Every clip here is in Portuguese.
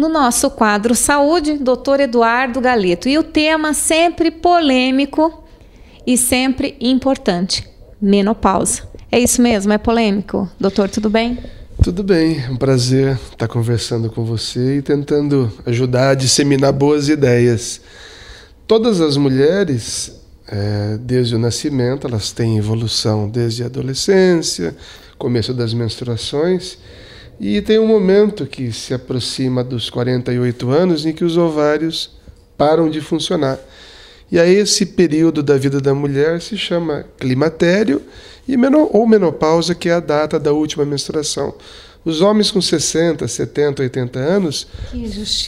no nosso quadro Saúde, Dr. Eduardo Galeto. E o tema sempre polêmico e sempre importante, menopausa. É isso mesmo? É polêmico? Doutor, tudo bem? Tudo bem, é um prazer estar conversando com você e tentando ajudar a disseminar boas ideias. Todas as mulheres, desde o nascimento, elas têm evolução desde a adolescência, começo das menstruações, e tem um momento que se aproxima dos 48 anos em que os ovários param de funcionar. E aí esse período da vida da mulher se chama climatério ou menopausa, que é a data da última menstruação. Os homens com 60, 70, 80 anos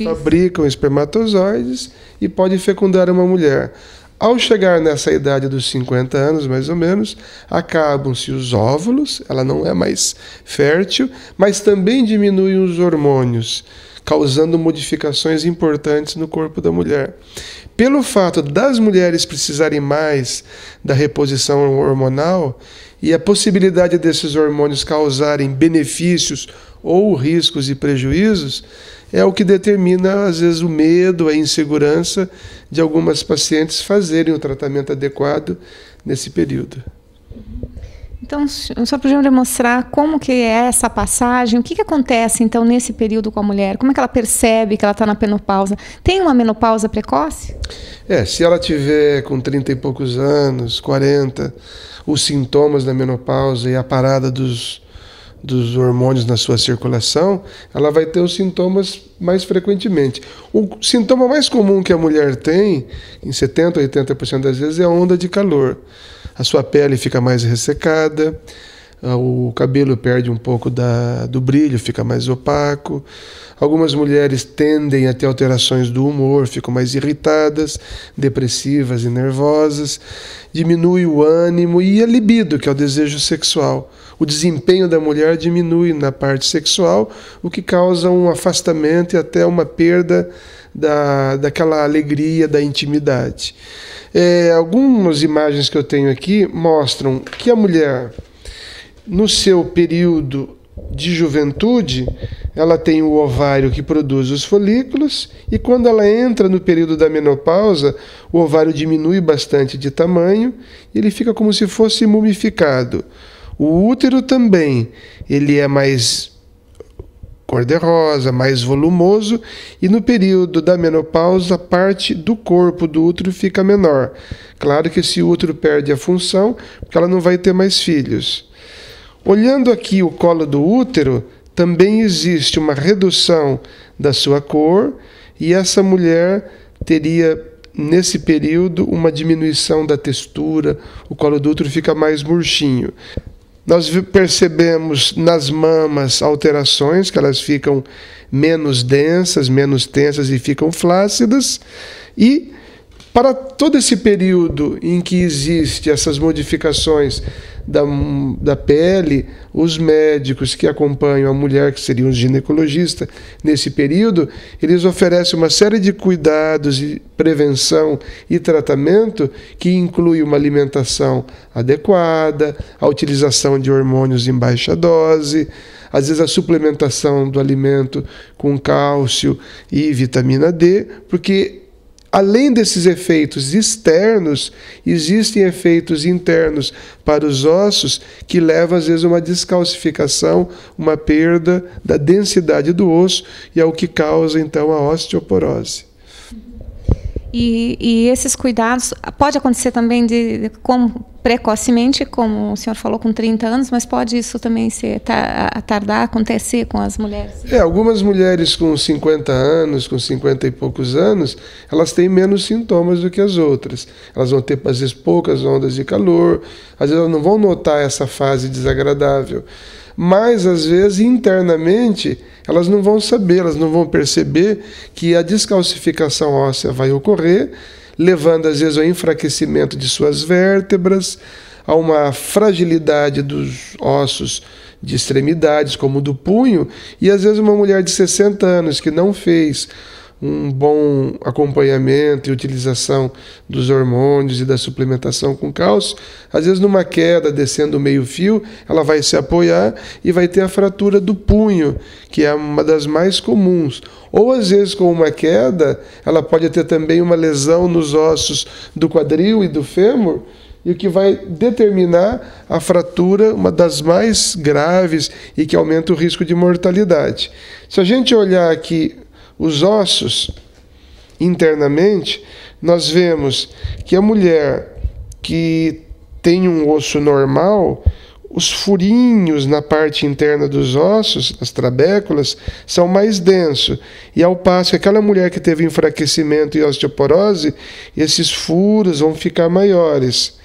fabricam espermatozoides e podem fecundar uma mulher. Ao chegar nessa idade dos 50 anos, mais ou menos, acabam-se os óvulos, ela não é mais fértil, mas também diminuem os hormônios, causando modificações importantes no corpo da mulher. Pelo fato das mulheres precisarem mais da reposição hormonal e a possibilidade desses hormônios causarem benefícios ou riscos e prejuízos, é o que determina, às vezes, o medo, a insegurança de algumas pacientes fazerem o tratamento adequado nesse período. Então, só para demonstrar como que é essa passagem, o que acontece, então, nesse período com a mulher? Como é que ela percebe que ela está na menopausa? Tem uma menopausa precoce? Se ela tiver com 30 e poucos anos, 40, os sintomas da menopausa e a parada dos hormônios na sua circulação, ela vai ter os sintomas mais frequentemente. O sintoma mais comum que a mulher tem, em 70% a 80% das vezes, é a onda de calor. A sua pele fica mais ressecada, o cabelo perde um pouco do brilho, fica mais opaco. Algumas mulheres tendem a ter alterações do humor, ficam mais irritadas, depressivas e nervosas. Diminui o ânimo e a libido, que é o desejo sexual. O desempenho da mulher diminui na parte sexual, o que causa um afastamento e até uma perda daquela alegria, da intimidade. Algumas imagens que eu tenho aqui mostram que a mulher, no seu período de juventude, ela tem o ovário que produz os folículos, e quando ela entra no período da menopausa, o ovário diminui bastante de tamanho e ele fica como se fosse mumificado. O útero também, ele é mais cor-de-rosa, mais volumoso, e no período da menopausa, a parte do corpo do útero fica menor. Claro que esse útero perde a função, porque ela não vai ter mais filhos. Olhando aqui o colo do útero, também existe uma redução da sua cor, e essa mulher teria, nesse período, uma diminuição da textura, o colo do útero fica mais murchinho. Nós percebemos nas mamas alterações, que elas ficam menos densas, menos tensas e ficam flácidas. E para todo esse período em que existem essas modificações da pele, os médicos que acompanham a mulher, que seriam os ginecologistas, nesse período, eles oferecem uma série de cuidados, e prevenção e tratamento, que inclui uma alimentação adequada, a utilização de hormônios em baixa dose, às vezes a suplementação do alimento com cálcio e vitamina D, porque além desses efeitos externos, existem efeitos internos para os ossos que levam, às vezes, a uma descalcificação, uma perda da densidade do osso, e é o que causa, então, a osteoporose. E esses cuidados, pode acontecer também precocemente, como o senhor falou, com 30 anos, mas pode isso também tardar, acontecer com as mulheres? Algumas mulheres com 50 anos, com 50 e poucos anos, elas têm menos sintomas do que as outras. Elas vão ter, às vezes, poucas ondas de calor, às vezes elas não vão notar essa fase desagradável. Mas, às vezes, internamente, elas não vão saber, elas não vão perceber que a descalcificação óssea vai ocorrer, levando, às vezes, ao enfraquecimento de suas vértebras, a uma fragilidade dos ossos de extremidades, como o do punho, e, às vezes, uma mulher de 60 anos que não fez um bom acompanhamento e utilização dos hormônios e da suplementação com cálcio, às vezes numa queda, descendo o meio fio, ela vai se apoiar e vai ter a fratura do punho, que é uma das mais comuns. Ou às vezes com uma queda, ela pode ter também uma lesão nos ossos do quadril e do fêmur, e o que vai determinar a fratura, uma das mais graves e que aumenta o risco de mortalidade. Se a gente olhar aqui os ossos internamente, nós vemos que a mulher que tem um osso normal, os furinhos na parte interna dos ossos, as trabéculas, são mais densos. E ao passo que aquela mulher que teve enfraquecimento e osteoporose, esses furos vão ficar maiores.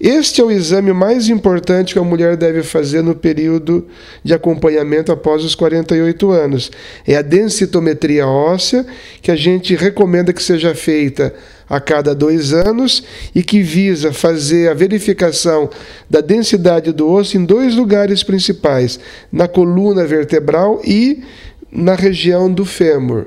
Este é o exame mais importante que a mulher deve fazer no período de acompanhamento após os 48 anos. É a densitometria óssea, que a gente recomenda que seja feita a cada 2 anos e que visa fazer a verificação da densidade do osso em 2 lugares principais, na coluna vertebral e na região do fêmur.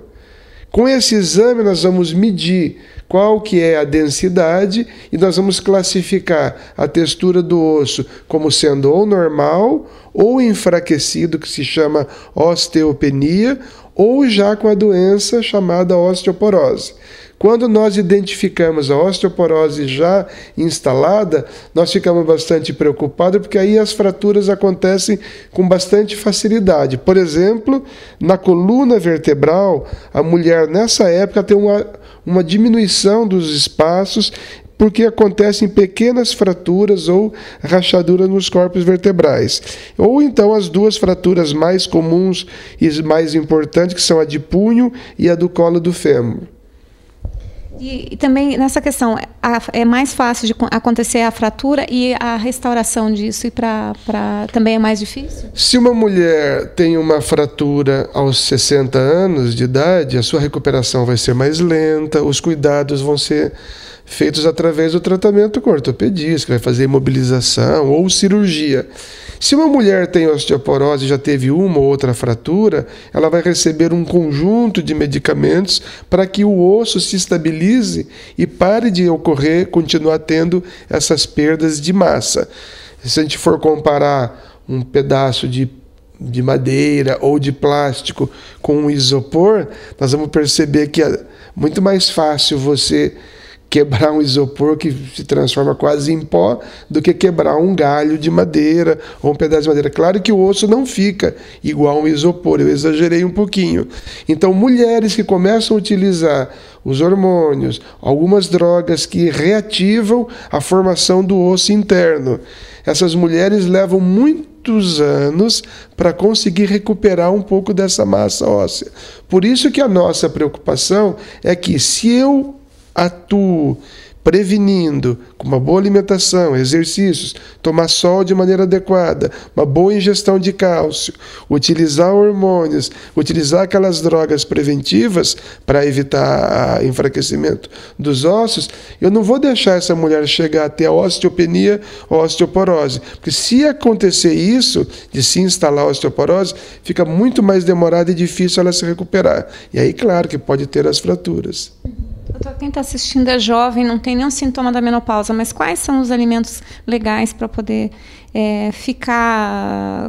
Com esse exame nós vamos medir qual que é a densidade e nós vamos classificar a textura do osso como sendo ou normal ou enfraquecido, que se chama osteopenia, ou já com a doença chamada osteoporose. Quando nós identificamos a osteoporose já instalada, nós ficamos bastante preocupados, porque aí as fraturas acontecem com bastante facilidade. Por exemplo, na coluna vertebral, a mulher nessa época tem uma diminuição dos espaços, porque acontecem pequenas fraturas ou rachaduras nos corpos vertebrais. Ou então as 2 fraturas mais comuns e mais importantes, que são a de punho e a do colo do fêmur. E também nessa questão, é mais fácil de acontecer a fratura e a restauração disso, e também é mais difícil? Se uma mulher tem uma fratura aos 60 anos de idade, a sua recuperação vai ser mais lenta, os cuidados vão ser feitos através do tratamento com ortopedista, que vai fazer imobilização ou cirurgia. Se uma mulher tem osteoporose e já teve uma ou outra fratura, ela vai receber um conjunto de medicamentos para que o osso se estabilize e pare de continuar tendo essas perdas de massa. Se a gente for comparar um pedaço de madeira ou de plástico com um isopor, nós vamos perceber que é muito mais fácil você quebrar um isopor que se transforma quase em pó do que quebrar um galho de madeira ou um pedaço de madeira. Claro que o osso não fica igual um isopor, eu exagerei um pouquinho. Então, mulheres que começam a utilizar os hormônios, algumas drogas que reativam a formação do osso interno, essas mulheres levam muitos anos para conseguir recuperar um pouco dessa massa óssea. Por isso que a nossa preocupação é que, se eu atuo prevenindo com uma boa alimentação, exercícios, tomar sol de maneira adequada, uma boa ingestão de cálcio, utilizar hormônios, utilizar aquelas drogas preventivas para evitar o enfraquecimento dos ossos, eu não vou deixar essa mulher chegar até a osteopenia ou osteoporose, porque se acontecer isso, de se instalar a osteoporose, fica muito mais demorado e difícil ela se recuperar. E aí, claro, que pode ter as fraturas. Doutor, quem está assistindo é jovem, não tem nenhum sintoma da menopausa, mas quais são os alimentos legais para poder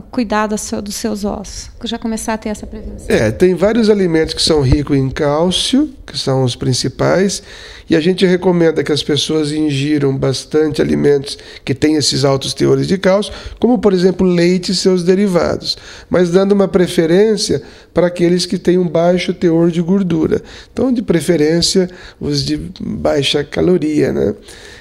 cuidar dos seus ossos? Já começar a ter essa prevenção. Tem vários alimentos que são ricos em cálcio, que são os principais, e a gente recomenda que as pessoas ingiram bastante alimentos que têm esses altos teores de cálcio, como, por exemplo, leite e seus derivados, mas dando uma preferência para aqueles que têm um baixo teor de gordura. Então, de preferência, os de baixa caloria, né?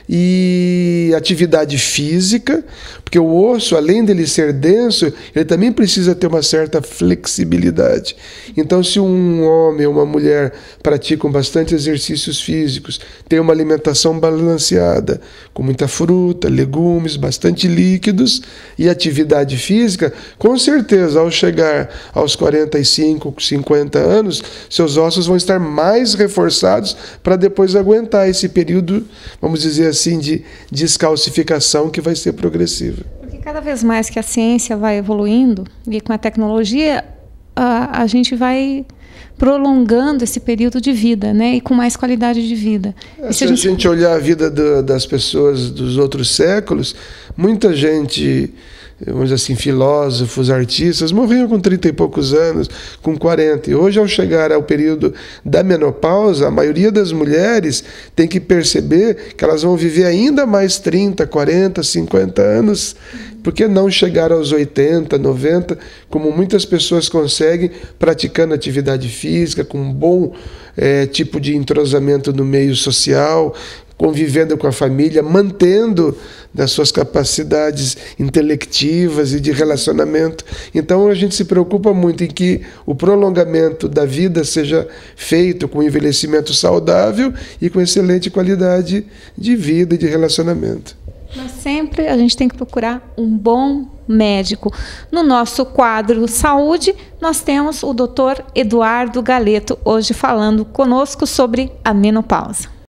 E atividade física, porque o osso, além dele ser denso, ele também precisa ter uma certa flexibilidade. Então, se um homem ou uma mulher praticam bastante exercícios físicos, tem uma alimentação balanceada, com muita fruta, legumes, bastante líquidos e atividade física, com certeza, ao chegar aos 45, 50 anos, seus ossos vão estar mais reforçados para depois aguentar esse período, vamos dizer assim, de descalcificação que vai ser progressiva. Porque cada vez mais que a ciência vai evoluindo e com a tecnologia, a gente vai prolongando esse período de vida, né? E com mais qualidade de vida. Se a gente olhar a vida das pessoas dos outros séculos, muita gente, vamos dizer assim, filósofos, artistas, morriam com 30 e poucos anos, com 40. E hoje, ao chegar ao período da menopausa, a maioria das mulheres tem que perceber que elas vão viver ainda mais 30, 40, 50 anos. Por que não chegar aos 80, 90, como muitas pessoas conseguem, praticando atividade física, com um bom tipo de entrosamento no meio social, convivendo com a família, mantendo das suas capacidades intelectivas e de relacionamento. Então a gente se preocupa muito em que o prolongamento da vida seja feito com envelhecimento saudável e com excelente qualidade de vida e de relacionamento. Mas sempre a gente tem que procurar um bom médico. No nosso quadro Saúde, nós temos o Dr. Eduardo Galeto hoje falando conosco sobre a menopausa.